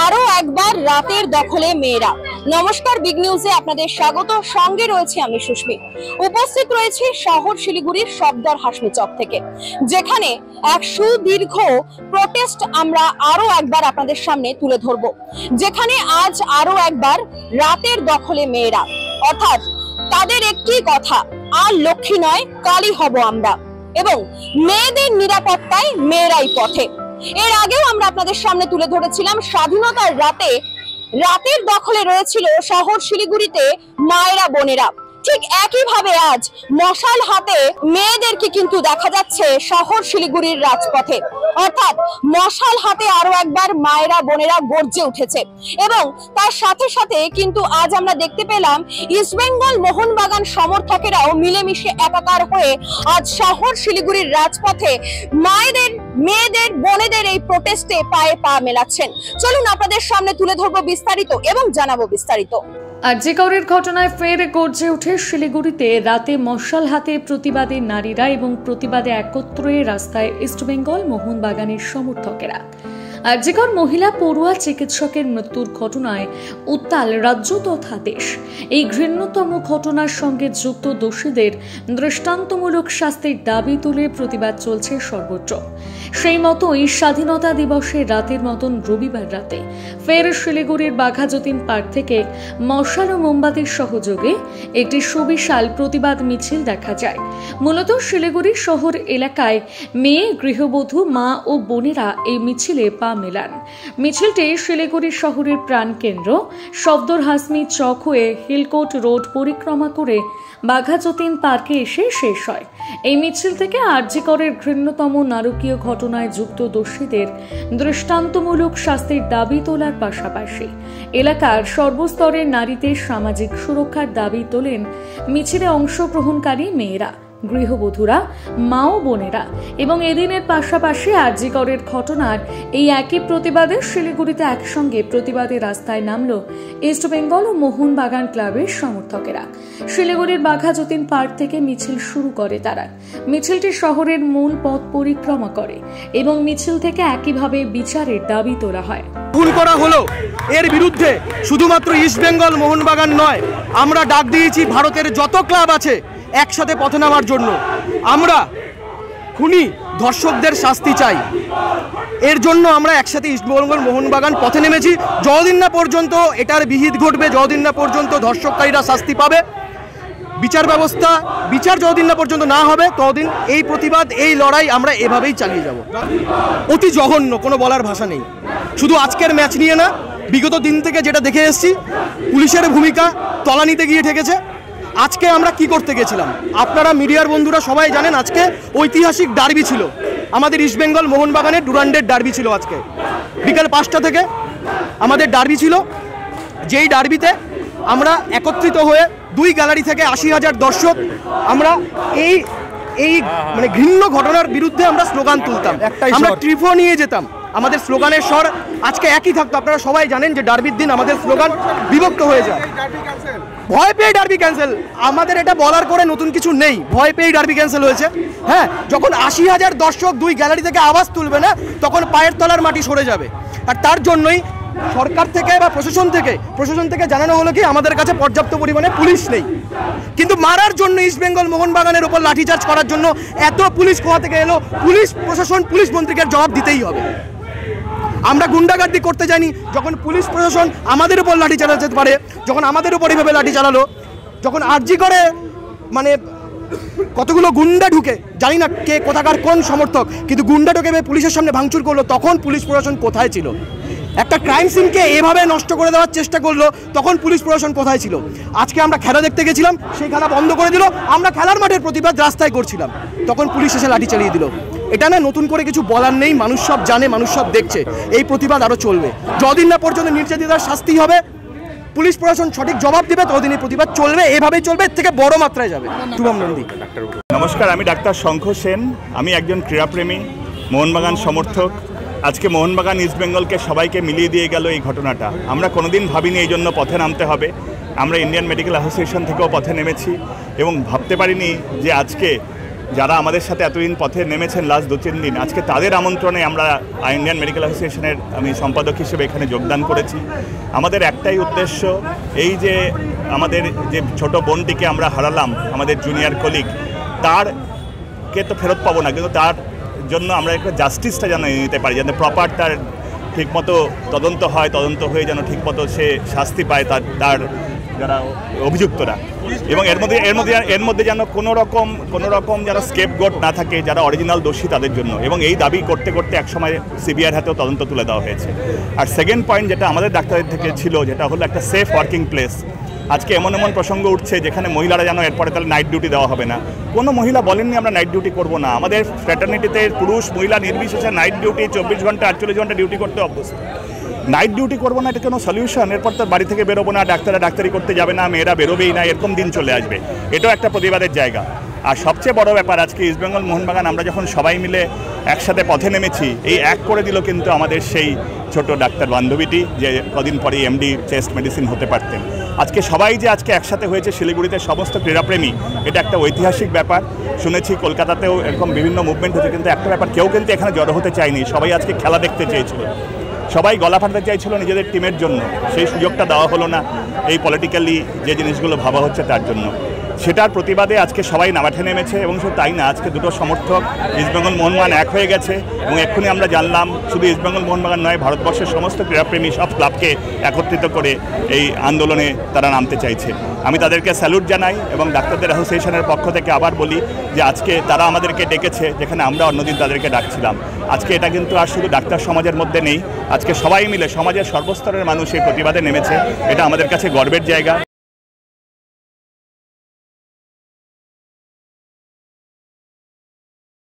আরো একবার রাতের দখলে মেয়েরা। নমস্কার, বিগ নিউজে আপনাদের স্বাগত। সঙ্গে রয়েছে আমি সুস্মিত। উপস্থিত রয়েছে শহর শিলিগুড়ির সবদার হাসমি চক থেকে, যেখানে এক সুদীর্ঘ প্রোটেস্ট আমরা আরো একবার আপনাদের সামনে তুলে ধরব। যেখানে আজ আরো একবার রাতের দখলে মেয়েরা, অর্থাৎ তাদের একটি কথা, আর লক্ষ্মী নয় কালী হব আমরা, এবং মেয়েদের নিরাপত্তায় মেয়েরাই পথে। এর আগেও আমরা আপনাদের সামনে তুলে ধরেছিলাম স্বাধীনতার রাতে রাতের দখলে রয়েছিল শহর শিলিগুড়িতে মায়েরা বোনেরা। ঠিক একইভাবে আজ মশাল হাতে মেয়েদেরকে কিন্তু দেখা যাচ্ছে শহর শিলিগুড়ির রাজপথে, অর্থাৎ মশাল হাতে আরো একবার মায়েরা বোনেরা গর্জে উঠেছে। এবং তার সাথে সাথে কিন্তু আজ আমরা দেখতে পেলাম ইস্টবেঙ্গল মোহনবাগান সমর্থকেরাও মিলেমিশে একাকার হয়ে আজ শহর শিলিগুড়ির রাজপথে মায়েদের, মেয়েদের, বোনেদের এই প্রোটেস্টে পায়ে পা মেলাচ্ছেন। চলুন আপনাদের সামনে তুলে ধরবো বিস্তারিত এবং জানাবো বিস্তারিত। আরজিকরের ঘটনায় ফের গর্জে ওঠে শিলিগুড়িতে রাতে মশাল হাতে প্রতিবাদী নারীরা এবং প্রতিবাদে একত্রে রাস্তায় ইস্টবেঙ্গল মোহনবাগানের সমর্থকেরা। আরজিকর মহিলা পড়ুয়া চিকিৎসকের মৃত্যুর ঘটনায় উত্তাল রাজ্য তথা দেশ। এই ঘৃণ্যতম ঘটনার সঙ্গে যুক্ত দোষীদের দৃষ্টান্তমূলক শাস্তির দাবি তুলে প্রতিবাদ চলছে সর্বত্র। সেই মতোই স্বাধীনতা দিবসের রাতের মতন রবিবার রাতে ফের শিলিগুড়ির বাঘাযতীন পার্ক থেকে মশাল ও মোমবাতির সহযোগে একটি সুবিশাল প্রতিবাদ মিছিল দেখা যায়। মূলত শিলিগুড়ি শহর এলাকায় মেয়ে, গৃহবধূ, মা ও বোনেরা এই মিছিলে পা মেলান। মিছিলটি শিলিগুড়ি শহরের প্রাণকেন্দ্র সবদার হাসমি চক হয়ে হিলকোট রোড পরিক্রমা করে বাঘাযতীন পার্কে এসে শেষ হয়। এই মিছিল থেকে আরজিকরের ঘৃণ্যতম নারকীয় ঘটনায় যুক্ত দোষীদের দৃষ্টান্তমূলক শাস্তির দাবি তোলার পাশাপাশি এলাকার সর্বস্তরের নারীদের সামাজিক সুরক্ষার দাবি তোলেন মিছিলে অংশগ্রহণকারী মেয়েরা, গৃহবধূরা, মা ও বোনেরা। এবং এদিনের পাশাপাশি আরজিকরের ঘটনার এই একই প্রতিবাদে শিলিগুড়িতে একসঙ্গে প্রতিবাদে রাস্তায় নামল ইস্টবেঙ্গল ও মোহনবাগান ক্লাবের সমর্থকেরা। শিলিগুড়ির বাঘাযতীন পার্ক থেকে মিছিল শুরু করে তারা। মিছিলটি শহরের মূল পথ পরিক্রমা করে এবং মিছিল থেকে একইভাবে বিচারের দাবি তোলা হয়। খুন করা হলো, এর বিরুদ্ধে শুধুমাত্র ইস্টবেঙ্গল মোহনবাগান নয়, আমরা ডাক দিয়েছি ভারতের যত ক্লাব আছে একসাথে পথে নামার জন্য। আমরা খুনি ধর্ষকদের শাস্তি চাই। এর জন্য আমরা একসাথে ইস্টবেঙ্গল মোহনবাগান পথে নেমেছি। যতদিন না পর্যন্ত এটার বিহিত ঘটবে, যতদিন না পর্যন্ত ধর্ষককারীরা শাস্তি পাবে, বিচার যতদিন না পর্যন্ত না হবে, ততদিন এই প্রতিবাদ, এই লড়াই আমরা এভাবেই চালিয়ে যাব। অতি জঘন্য, কোনো বলার ভাষা নেই। শুধু আজকের ম্যাচ নিয়ে না, বিগত দিন থেকে যেটা দেখে এসেছি, পুলিশের ভূমিকা তলানিতে গিয়ে ঠেকেছে। আজকে আমরা কি করতে গেছিলাম আপনারা মিডিয়ার বন্ধুরা সবাই জানেন। আজকে ঐতিহাসিক ডার্বি ছিল, আমাদের ইস্টবেঙ্গল মোহনবাগানের ডুরান্ডের ডার্বি ছিল। আজকে বিকাল 5টা থেকে আমাদের ডার্বি ছিল, যেই ডার্বিতে আমরা একত্রিত হয়ে দুই গ্যালারি থেকে 80,000 দর্শক আমরা এই মানে ঘৃণ্য ঘটনার বিরুদ্ধে আমরা স্লোগান তুলতাম, আমরা ট্রিফো নিয়ে যেতাম। আমাদের স্লোগানের স্বর আজকে একই থাকতো। আপনারা সবাই জানেন যে ডার্বির দিন আমাদের স্লোগান বিভক্ত হয়ে যায়। ভয় পেয়ে ডার্বি ক্যান্সেল, আমাদের এটা বলার করে নতুন কিছু নেই। ভয় পেয়ে ডার্বি ক্যান্সেল হয়েছে। হ্যাঁ, যখন 80,000 দর্শক দুই গ্যালারি থেকে আওয়াজ তুলবে না, তখন পায়ের তলার মাটি সরে যাবে। আর তার জন্যই সরকার থেকে বা প্রশাসন থেকে জানানো হলো কি আমাদের কাছে পর্যাপ্ত পরিমাণে পুলিশ নেই। কিন্তু মারার জন্য ইস্টবেঙ্গল মোহনবাগানের উপর লাঠিচার্জ করার জন্য এত পুলিশ কোথা থেকে এলো? পুলিশ প্রশাসন, পুলিশ মন্ত্রীকে জবাব দিতেই হবে। আমরা গুন্ডাগার্দি করতে জানি, যখন পুলিশ প্রশাসন আমাদের উপর লাঠি চালাতে পারে, যখন আমাদের উপর এইভাবে লাঠি চালালো, যখন আরজিকরে মানে কতগুলো গুন্ডা ঢুকে, জানি না কে কোথাকার কোন সমর্থক, কিন্তু গুন্ডা ঢুকে পুলিশের সামনে ভাঙচুর করলো, তখন পুলিশ প্রশাসন কোথায় ছিল? একটা ক্রাইম সিনকে এভাবে নষ্ট করে দেওয়ার চেষ্টা করলো, তখন পুলিশ প্রশাসন কোথায় ছিল? আজকে আমরা খেলা দেখতে গেছিলাম, সেই খেলা বন্ধ করে দিল। আমরা খেলার মাঠের প্রতিবাদ রাস্তায় করছিলাম, তখন পুলিশ এসে লাঠি চালিয়ে দিল। এটা না নতুন করে কিছু বলার নেই, মানুষ সব জানে, মানুষ সব দেখছে। এই প্রতিবাদ আরও চলবে যতদিন না পর্যন্ত নির্যাতিতার শাস্তি হবে, পুলিশ প্রশাসন সঠিক জবাব দেবে, ততদিন এই প্রতিবাদ চলবে, এভাবেই চলবে, এর থেকে বড় মাত্রায় যাবে। শুভম নন্দী। নমস্কার, আমি ডাক্তার শঙ্খ সেন। আমি একজন ক্রীড়াপ্রেমী, মোহনবাগান সমর্থক। আজকে মোহনবাগান ইস্টবেঙ্গলকে সবাইকে মিলিয়ে দিয়ে গেল এই ঘটনাটা। আমরা কোনোদিন ভাবিনি এই জন্য পথে নামতে হবে। আমরা ইন্ডিয়ান মেডিকেল অ্যাসোসিয়েশন থেকেও পথে নেমেছি এবং ভাবতে পারিনি যে আজকে যারা আমাদের সাথে এতদিন পথে নেমেছেন লাস্ট 2-3 দিন, আজকে তাদের আমন্ত্রণে আমরা ইন্ডিয়ান মেডিকেল অ্যাসোসিয়েশনের আমি সম্পাদক হিসেবে এখানে যোগদান করেছি। আমাদের একটাই উদ্দেশ্য, এই যে আমাদের যে ছোট বোনটিকে আমরা হারালাম, আমাদের জুনিয়র কলিগ, তারকে তো ফেরত পাবো না, কিন্তু তার জন্য আমরা একটা জাস্টিসটা যেন নিতে পারি, যাতে প্রপার তার ঠিকমতো তদন্ত হয়, তদন্ত হয়ে যেন ঠিকমতো সে শাস্তি পায় তার যারা অভিযুক্তরা, এবং এর মধ্যে যেন কোনো রকম যেন স্কেপগোট না থাকে যারা অরিজিনাল দোষী তাদের জন্য। এবং এই দাবি করতে করতে একসময় সিবিআইয়ের হাতেও তদন্ত তুলে দেওয়া হয়েছে। আর সেকেন্ড পয়েন্ট যেটা আমাদের ডাক্তারদের থেকে ছিল, যেটা হলো একটা সেফ ওয়ার্কিং প্লেস। আজকে এমন প্রসঙ্গ উঠছে যেখানে মহিলারা যেন এরপরে তাহলে নাইট ডিউটি দেওয়া হবে না। কোনো মহিলা বলেননি আমরা নাইট ডিউটি করবো না। আমাদের ফ্র্যাটার্নিটিতে পুরুষ মহিলা নির্বিশেষে নাইট ডিউটি 24 ঘন্টা 48 ঘন্টা ডিউটি করতে অভ্যস্ত। নাইট ডিউটি করবো না, এটা কোনো সলিউশন? এরপর তার বাড়ি থেকে বেরোবো না, ডাক্তাররা ডাক্তারি করতে যাবে না, মেয়েরা বেরোবেই না, এরকম দিন চলে আসবে। এটাও একটা প্রতিবাদের জায়গা। আর সবচেয়ে বড় ব্যাপার, আজকে ইস্টবেঙ্গল মোহনবাগান আমরা যখন সবাই মিলে একসাথে পথে নেমেছি, এই এক করে দিল কিন্তু আমাদের সেই ছোট ডাক্তার বান্ধবীটি, যে কদিন পরে এমডি চেস্ট মেডিসিন হতে পারতেন। আজকে সবাই যে আজকে একসাথে হয়েছে শিলিগুড়িতে সমস্ত ক্রীড়াপ্রেমী, এটা একটা ঐতিহাসিক ব্যাপার। শুনেছি কলকাতাতেও এরকম বিভিন্ন মুভমেন্ট হচ্ছে, কিন্তু একটা ব্যাপার, কেউ কিন্তু এখানে জড়ো হতে চায়নি। সবাই আজকে খেলা দেখতে চেয়েছিল, সবাই গলা ফাটাতে চাইছিল নিজেদের টিমের জন্য। সেই সুযোগটা দেওয়া হলো না, এই পলিটিক্যালি যে জিনিসগুলো ভাবা হচ্ছে তার জন্য। সেটার প্রতিবাদে আজকে সবাই মাঠে নেমেছে। এবং শুধু তাই না, আজকে দুটো সমর্থক ইস্টবেঙ্গল মোহনবাগান এক হয়ে গেছে। এবং এক্ষুনি আমরা জানলাম শুধু ইস্টবেঙ্গল মোহনবাগান নয়, ভারতবর্ষের সমস্ত ক্রীড়াপ্রেমী সব ক্লাবকে একত্রিত করে এই আন্দোলনে তারা নামতে চাইছে। আমি তাদেরকে স্যালুট জানাই এবং ডাক্তারদের অ্যাসোসিয়েশনের পক্ষ থেকে আবার বলি যে আজকে তারা আমাদেরকে ডেকেছে, যেখানে আমরা অন্যদিন তাদেরকে ডাকছিলাম। আজকে এটা কিন্তু আর শুধু ডাক্তার সমাজের মধ্যে নেই, আজকে সবাই মিলে সমাজের সর্বস্তরের মানুষ এই প্রতিবাদে নেমেছে। এটা আমাদের কাছে গর্বের জায়গা।